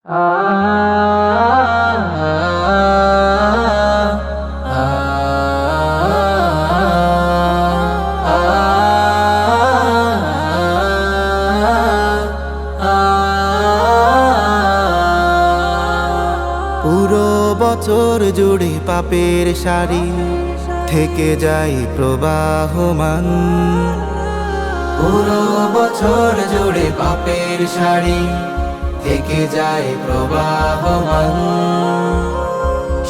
পুরো বছর জুড়ে পাপের সারি থেকে যায় প্রবাহমান। পুরো বছর জুড়ে পাপের সারি থেকে যায় প্রবাহমান।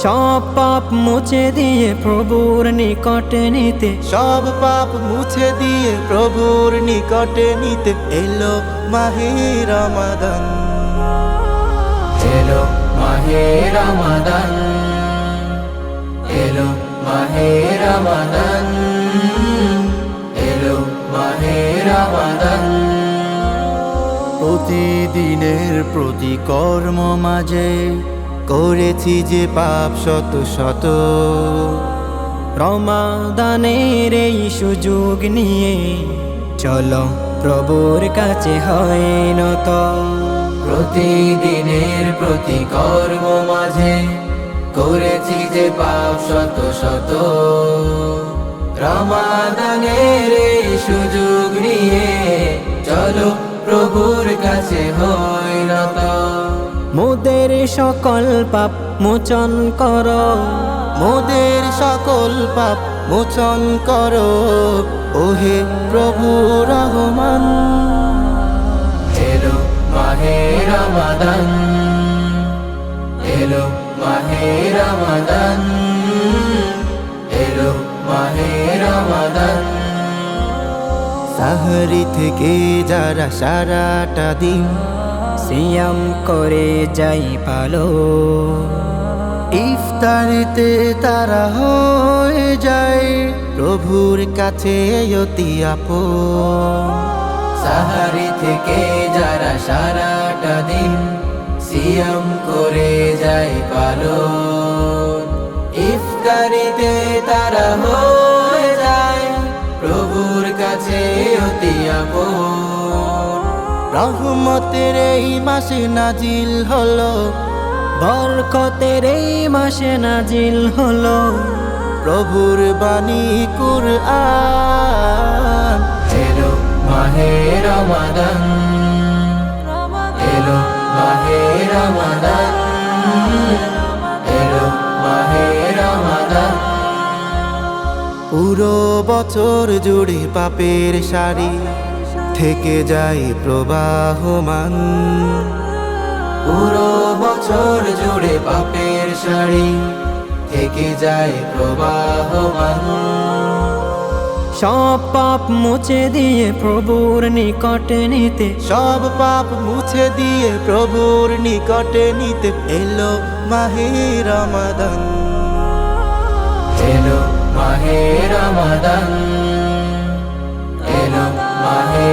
সব পাপ মুছে দিয়ে প্রভুর নিকটে নিতে, সব পাপ মুছে দিয়ে প্রভুর নিকটে নিতে এলো মাহে রমাদান। এলো মাহে রমাদান, এলো মাহে রমাদান, এলো মাহে রমাদান। প্রতিদিনের প্রতি কর্ম মাঝে করেছি যে পাপ শত শত। রমাদানের এই সুযোগ নিয়ে চলো প্রভুর কাছে হয় নত। প্রতিদিনের প্রতি কর্ম মাঝে করেছি যে পাপ শত শত। রমাদানের এই সুযোগ নিয়ে চলো প্রভুর কাছে হই নত। মোদের সকল পাপ মোচন করো, মোদের সকল পাপ মোচন করো ওহে প্রভু রহমান। এলো মাহে রমাদান, এলো মাহে রমাদান, এলো মাহে রমাদান। সাহরি থেকে যারা সারাটা দিন সিয়াম করে যাই পালো, ইফতারিতে তারা হয়ে যায় প্রভুর কাছে অতি আপন। সাহারি থেকে যারা সারাটা দিন সিয়াম করে যায় পালন, ইফতারিতে তারা হয়ে যায় প্রভুর কাছে অতি আপন। রহমতের এই মাসে নাজিল হলো, বরকতের এই মাসে নাজিল হলো প্রভুর বাণী কুরআন। এলো মাহে রমাদান, এলো মাহে রমাদান, এলো মাহে রমাদান। পুরো বছর জুড়ে পাপের সারি থেকে যায় প্রবাহমান। পুরো বছর জুড়ে পাপের সারি থেকে যায় প্রবাহমান। সব পাপ মুছে দিয়ে প্রভুর নিকটে নিতে, সব পাপ মুছে দিয়ে প্রভুর নিকটে নিতে এলো মাহে রমাদান। এলো মাহে রমাদান, এলো মাহে